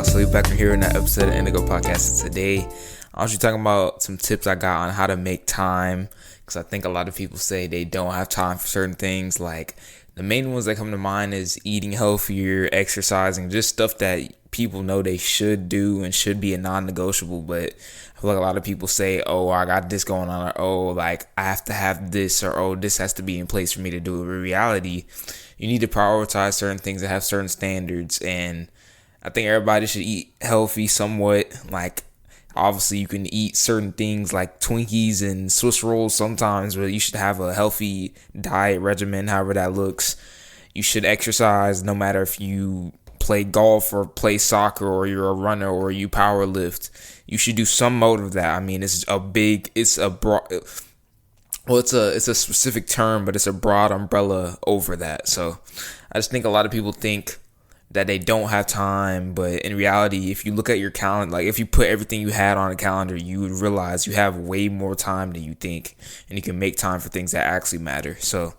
So we're back here in that episode of Indigo Podcast. Today, I was talking about some tips I got on how to make time, because I think a lot of people say they don't have time for certain things. Like the main ones that come to mind is eating healthier, exercising, just stuff that people know they should do and should be a non-negotiable. But I feel like a lot of people say, oh, I got this going on, or oh, like I have to have this, or oh, this has to be in place for me to do it. But in reality, you need to prioritize certain things that have certain standards. And I think everybody should eat healthy somewhat. Like obviously you can eat certain things like Twinkies and Swiss rolls sometimes, but you should have a healthy diet regimen, however that looks. You should exercise no matter if you play golf or play soccer or you're a runner or you power lift. You should do some mode of that. I mean, it's a specific term, but it's a broad umbrella over that. So I just think a lot of people think that they don't have time, but in reality, if you look at your calendar, like if you put everything you had on a calendar, you would realize you have way more time than you think, and you can make time for things that actually matter. So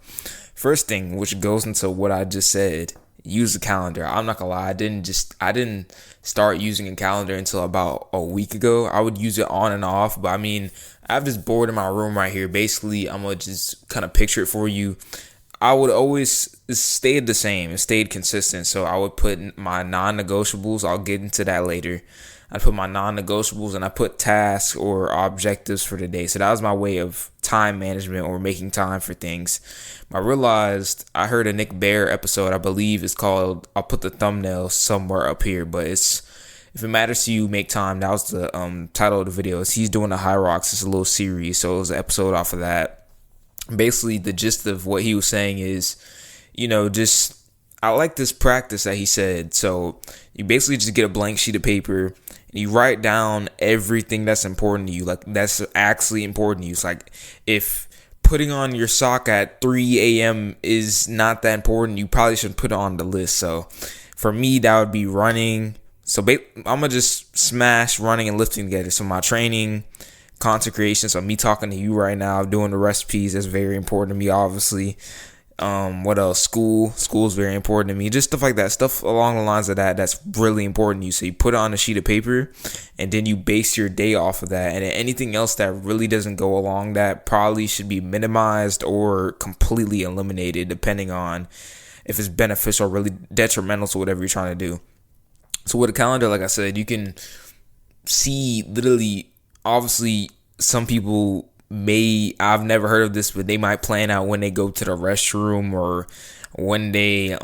first thing, which goes into what I just said, use a calendar. I'm not gonna lie, I didn't start using a calendar until about a week ago. I would use it on and off, but I mean, I have this board in my room right here. Basically, I'm gonna just kind of picture it for you. I would always stayed the same. It stayed consistent. So I would put my non-negotiables. I'll get into that later. I put my non-negotiables and I put tasks or objectives for the day. So that was my way of time management or making time for things. I realized I heard a Nick Bear episode. I believe it's called. I'll put the thumbnail somewhere up here, but it's if it matters to you, make time. That was the title of the video. He's doing the High Rocks. It's a little series, so it was an episode off of that. Basically, the gist of what he was saying is, I like this practice that he said. So you basically just get a blank sheet of paper and you write down everything that's important to you. Like that's actually important to you. It's like if putting on your sock at 3 a.m. is not that important, you probably shouldn't put it on the list. So for me, that would be running. So I'm going to just smash running and lifting together. So my training, consecration, so me talking to you right now, doing the recipes, that's very important to me, obviously. What else? School is very important to me. Just stuff like that, stuff along the lines of that's really important to you. So you put it on a sheet of paper and then you base your day off of that. And then anything else that really doesn't go along that probably should be minimized or completely eliminated, depending on if it's beneficial or really detrimental to whatever you're trying to do. So with a calendar, like I said, you can see literally, obviously, some people I've never heard of this, but they might plan out when they go to the restroom or when they,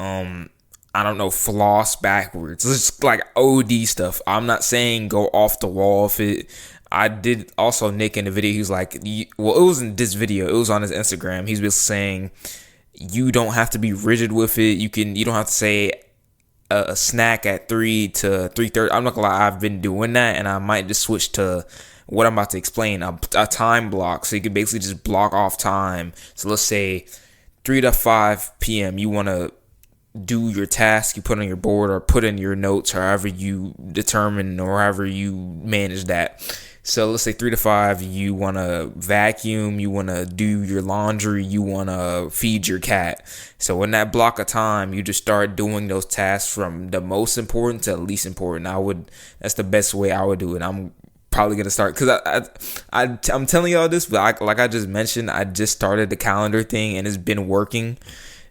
floss backwards. It's just like OD stuff. I'm not saying go off the wall if it. I did also Nick in the video. He was like, it wasn't this video. It was on his Instagram. He's just saying you don't have to be rigid with it. You don't have to say a snack at 3 to 3:30. I'm not gonna lie, I've been doing that, and I might just switch to what I'm about to explain, a time block. So you can basically just block off time. So let's say 3 to 5 p.m. you want to do your task you put on your board or put in your notes, however you determine or however you manage that. So let's say 3 to 5, you want to vacuum, you want to do your laundry, you want to feed your cat. So in that block of time, you just start doing those tasks from the most important to least important. That's the best way I would do it. I'm probably gonna start because I'm telling y'all this, but like I just mentioned, I just started the calendar thing and it's been working.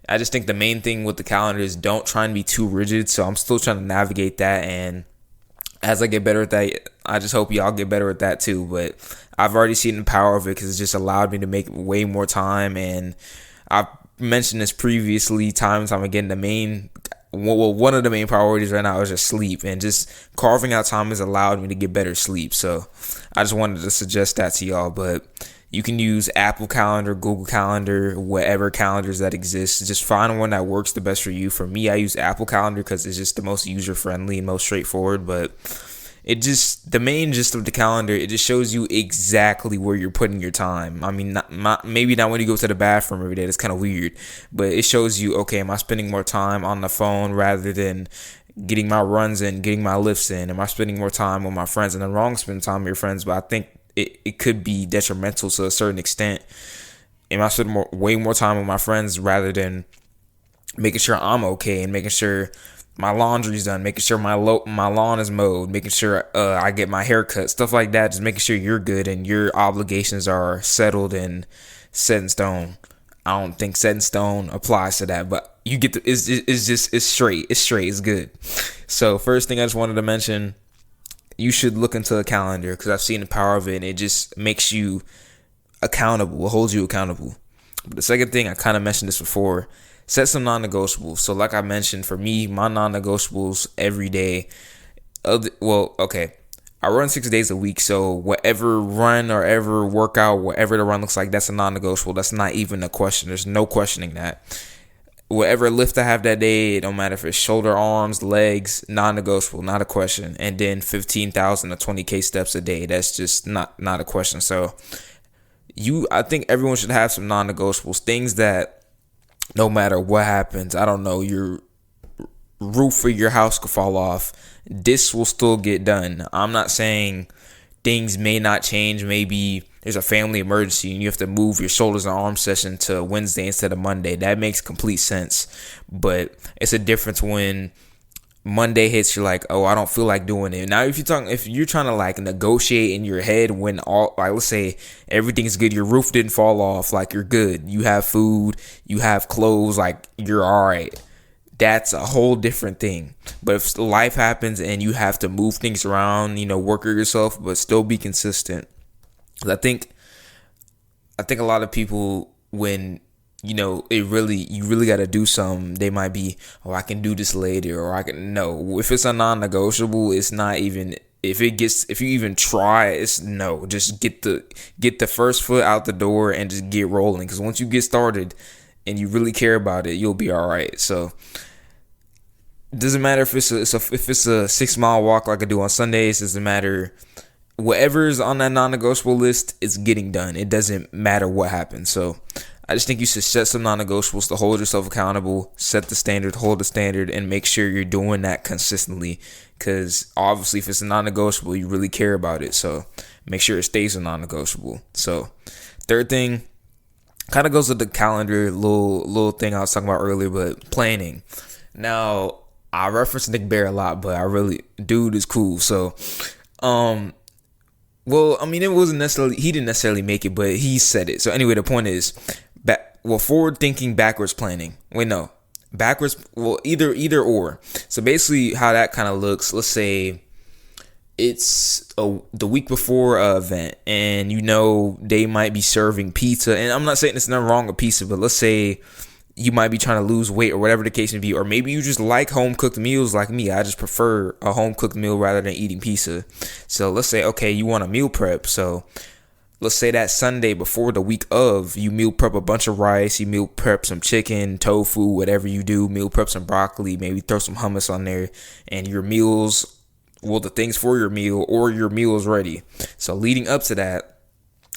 I just think the main thing with the calendar is don't try and be too rigid. So I'm still trying to navigate that, and as I get better at that, I just hope y'all get better at that too. But I've already seen the power of it because it's just allowed me to make way more time. And I've mentioned this previously, time and time again. One of the main priorities right now is just sleep, and just carving out time has allowed me to get better sleep. So I just wanted to suggest that to y'all. But you can use Apple Calendar, Google Calendar, whatever calendars that exist. Just find one that works the best for you. For me, I use Apple Calendar because it's just the most user-friendly and most straightforward. But the main gist of the calendar, it just shows you exactly where you're putting your time. I mean, maybe not when you go to the bathroom every day. That's kind of weird. But it shows you, okay, am I spending more time on the phone rather than getting my runs in, getting my lifts in? Am I spending more time with my friends? And the wrong spending time with your friends, but I think it could be detrimental to a certain extent. Am I spending way more time with my friends rather than making sure I'm okay and making sure my laundry's done, making sure my lawn is mowed, making sure I get my hair cut, stuff like that. Just making sure you're good and your obligations are settled and set in stone. I don't think set in stone applies to that, but you get it's straight. It's good. So first thing I just wanted to mention, you should look into a calendar because I've seen the power of it, and it just makes you accountable. It holds you accountable. But the second thing, I kind of mentioned this before, set some non-negotiables. So like I mentioned, for me, my non-negotiables every day, I run 6 days a week, so whatever run or ever workout, whatever the run looks like, that's a non-negotiable. That's not even a question. There's no questioning that. Whatever lift I have that day, it don't matter if it's shoulder, arms, legs, non-negotiable, not a question. And then 15,000 to 20K steps a day. That's just not a question. So I think everyone should have some non-negotiables, things that no matter what happens, I don't know, your roof of your house could fall off, this will still get done. I'm not saying things may not change. Maybe there's a family emergency and you have to move your shoulders and arm session to Wednesday instead of Monday. That makes complete sense. But it's a difference when Monday hits, you're like, oh, I don't feel like doing it. Now, if you're trying to like negotiate in your head when all, like, let's say everything's good, your roof didn't fall off, like you're good, you have food, you have clothes, like you're all right. That's a whole different thing. But if life happens and you have to move things around, work on yourself, but still be consistent. I think a lot of people, when you really got to do something, they might be, oh, I can do this later, or I can. No, if it's a non-negotiable, it's not even. If you even try, it's no. Just get the first foot out the door and just get rolling. Because once you get started and you really care about it, you'll be all right. So it doesn't matter if it's a 6 mile walk like I do on Sundays. It doesn't matter. Whatever's on that non-negotiable list, it's getting done. It doesn't matter what happens. So I just think you should set some non-negotiables to hold yourself accountable, set the standard, hold the standard, and make sure you're doing that consistently. Because obviously, if it's a non-negotiable, you really care about it. So make sure it stays a non-negotiable. So third thing kind of goes with the calendar, little thing I was talking about earlier, but planning. Now, I reference Nick Bear a lot, but dude is cool. So, it wasn't necessarily, he didn't necessarily make it, but he said it. So anyway, the point is, forward thinking, backwards planning. Wait, no, backwards. Well, either or. So basically, how that kind of looks. Let's say it's the week before an event, and they might be serving pizza. And I'm not saying there's nothing wrong with pizza, but let's say you might be trying to lose weight or whatever the case may be, or maybe you just like home cooked meals like me. I just prefer a home cooked meal rather than eating pizza. So let's say, okay, you want a meal prep. So let's say that Sunday before the week of, you meal prep a bunch of rice, you meal prep some chicken, tofu, whatever you do, meal prep some broccoli, maybe throw some hummus on there, and your meals, the things for your meal or your meal is ready. So leading up to that,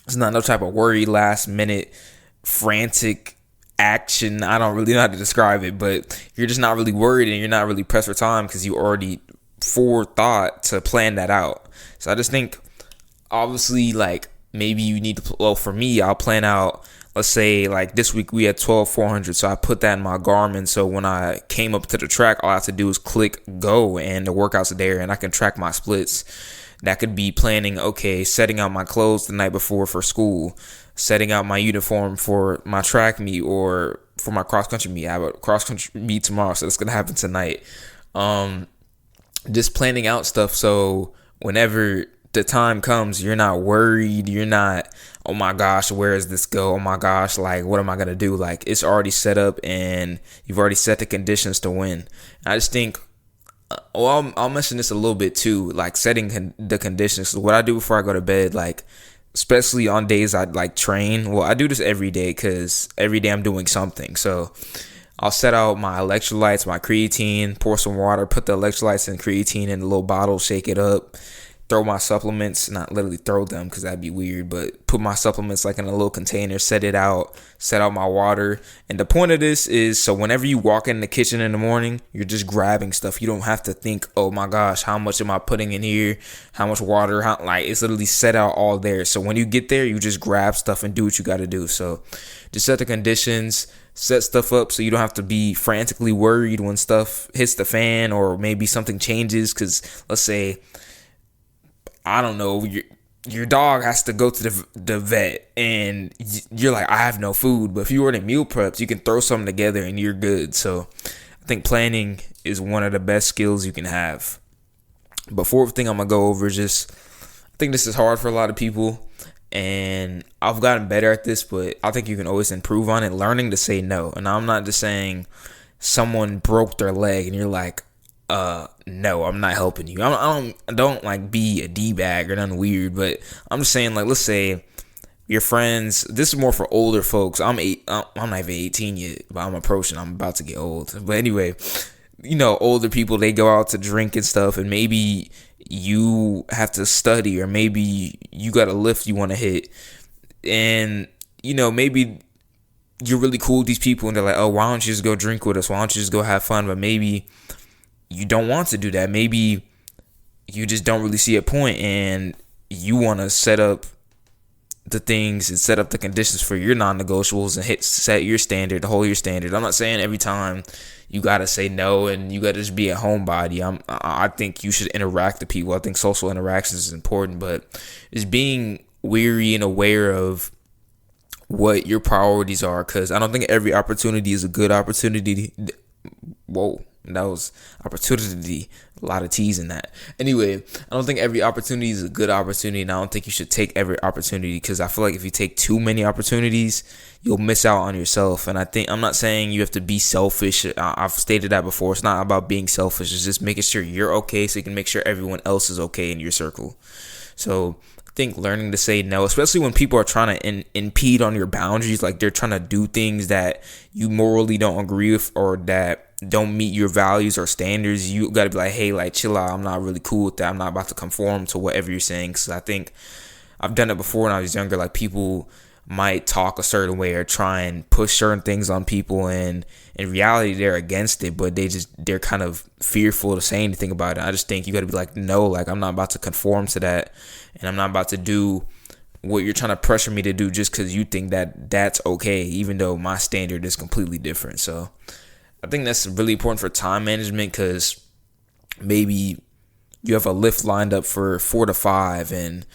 it's not no type of worry, last minute, frantic action. I don't really know how to describe it, but you're just not really worried and you're not really pressed for time because you already forethought to plan that out. So I just think, obviously, like, maybe you need to, for me, I'll plan out, let's say, like, this week we had 12,400, so I put that in my Garmin, so when I came up to the track, all I have to do is click go, and the workout's there, and I can track my splits. That could be planning, okay, setting out my clothes the night before for school, setting out my uniform for my track meet or for my cross-country meet. I have a cross-country meet tomorrow, so that's going to happen tonight. Just planning out stuff so whenever the time comes, you're not worried. You're not, oh my gosh, where does this go? Oh my gosh, like, what am I going to do? Like, it's already set up and you've already set the conditions to win. I just think, I'll mention this a little bit too, like setting the conditions. So what I do before I go to bed, like, especially on days I like train. Well, I do this every day because every day I'm doing something. So I'll set out my electrolytes, my creatine, pour some water, put the electrolytes and creatine in a little bottle, shake it up, throw my supplements, not literally throw them because that'd be weird, but put my supplements like in a little container, set out my water. And the point of this is so whenever you walk in the kitchen in the morning, you're just grabbing stuff. You don't have to think, oh my gosh, how much am I putting in here? How much water? It's literally set out all there. So when you get there, you just grab stuff and do what you got to do. So just set the conditions, set stuff up so you don't have to be frantically worried when stuff hits the fan or maybe something changes. Because let's say, I don't know, your dog has to go to the vet and you're like, I have no food. But if you order meal preps, you can throw something together and you're good. So I think planning is one of the best skills you can have. But fourth thing I'm going to go over is just, I think this is hard for a lot of people. And I've gotten better at this, but I think you can always improve on it. Learning to say no. And I'm not just saying someone broke their leg and you're like, no, I'm not helping you. I don't like be a D-bag or nothing weird, but I'm just saying, like, let's say your friends, this is more for older folks. I'm not even 18 yet, but I'm about to get old. But anyway, older people, they go out to drink and stuff, and maybe you have to study, or maybe you got a lift you want to hit, and maybe you're really cool with these people and they're like, oh, why don't you just go drink with us, why don't you just go have fun? But maybe you don't want to do that. Maybe you just don't really see a point, and you want to set up the things and set up the conditions for your non-negotiables and set your standard, hold your standard. I'm not saying every time you gotta say no and you gotta just be a homebody. I think you should interact with people. I think social interactions is important, but just being weary and aware of what your priorities are, because I don't think every opportunity is a good opportunity. Whoa, that was opportunity. A lot of T's in that. Anyway, I don't think every opportunity is a good opportunity, and I don't think you should take every opportunity, because I feel like if you take too many opportunities, you'll miss out on yourself. And I'm not saying you have to be selfish. I've stated that before. It's not about being selfish. It's just making sure you're okay so you can make sure everyone else is okay in your circle. So I think learning to say no, especially when people are trying to impede on your boundaries, like they're trying to do things that you morally don't agree with or that don't meet your values or standards, you got to be like, hey, like, chill out. I'm not really cool with that. I'm not about to conform to whatever you're saying. Because I think I've done it before when I was younger. Like, people might talk a certain way or try and push certain things on people, and in reality they're against it, but they're kind of fearful to say anything about it. I just think you got to be like, no, like, I'm not about to conform to that, and I'm not about to do what you're trying to pressure me to do just because you think that that's okay, even though my standard is completely different. So I think that's really important for time management, because maybe you have a lift lined up for 4 to 5, and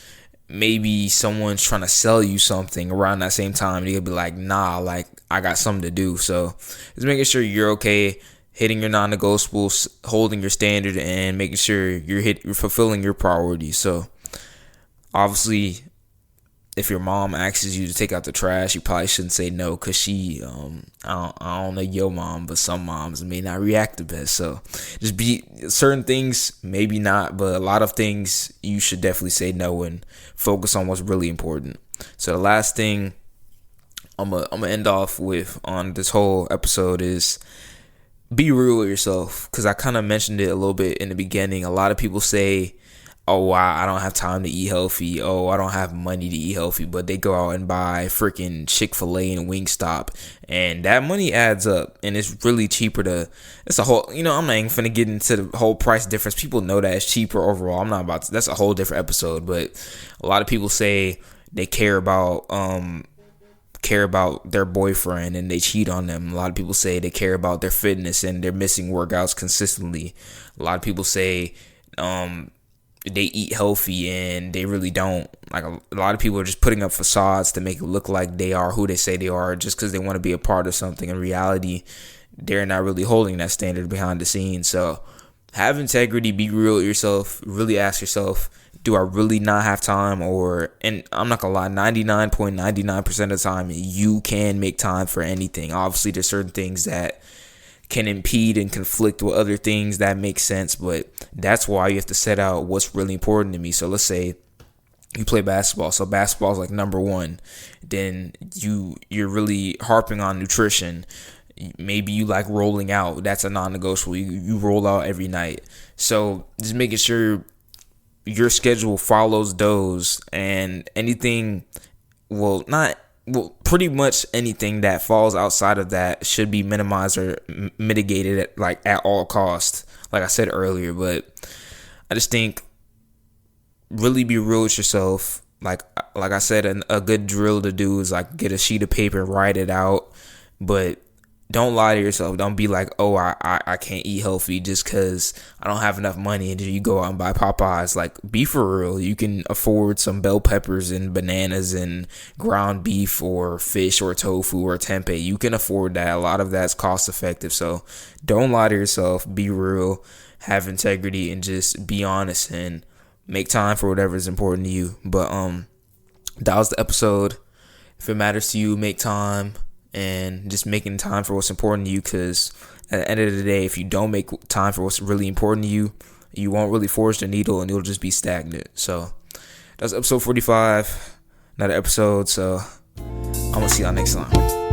maybe someone's trying to sell you something around that same time, and you'll be like, nah, like, I got something to do. So just making sure you're okay, hitting your non-negotiables, holding your standard, and making sure you're fulfilling your priorities. So obviously, if your mom asks you to take out the trash, you probably shouldn't say no, because she, I don't know your mom, but some moms may not react the best. So just be certain things, maybe not, but a lot of things you should definitely say no and focus on what's really important. So the last thing I'm gonna end off with on this whole episode is be real with yourself, because I kind of mentioned it a little bit in the beginning. A lot of people say, oh, wow, I don't have time to eat healthy. Oh, I don't have money to eat healthy. But they go out and buy freaking Chick-fil-A and Wingstop. And that money adds up. And it's really cheaper it's a whole, I'm not even finna get into the whole price difference. People know that it's cheaper overall. I'm not about to, that's a whole different episode. But a lot of people say they care about their boyfriend and they cheat on them. A lot of people say they care about their fitness and they're missing workouts consistently. A lot of people say, they eat healthy and they really don't. Like, a lot of people are just putting up facades to make it look like they are who they say they are just because they want to be a part of something. In reality, they're not really holding that standard behind the scenes. So have integrity, be real with yourself, really ask yourself, do I really not have time? And I'm not gonna lie, 99.99% of the time you can make time for anything. Obviously there's certain things that can impede and conflict with other things that make sense, but that's why you have to set out what's really important to me. So let's say you play basketball, so basketball is like number one. Then you're really harping on nutrition. Maybe you like rolling out, that's a non-negotiable. You roll out every night. So just making sure your schedule follows those, and pretty much anything that falls outside of that should be minimized or mitigated at all costs, like I said earlier. But I just think really be real with yourself. Like I said, a good drill to do is like get a sheet of paper and write it out. But don't lie to yourself. Don't be like, oh, I can't eat healthy just because I don't have enough money. And you go out and buy Popeyes. Like, be for real. You can afford some bell peppers and bananas and ground beef or fish or tofu or tempeh. You can afford that. A lot of that's cost effective. So don't lie to yourself. Be real. Have integrity and just be honest and make time for whatever is important to you. But that was the episode. If it matters to you, make time. And just making time for what's important to you, because at the end of the day, if you don't make time for what's really important to you, you won't really forge the needle and you'll just be stagnant. So that's episode 45, another episode. So I'm gonna see y'all next time.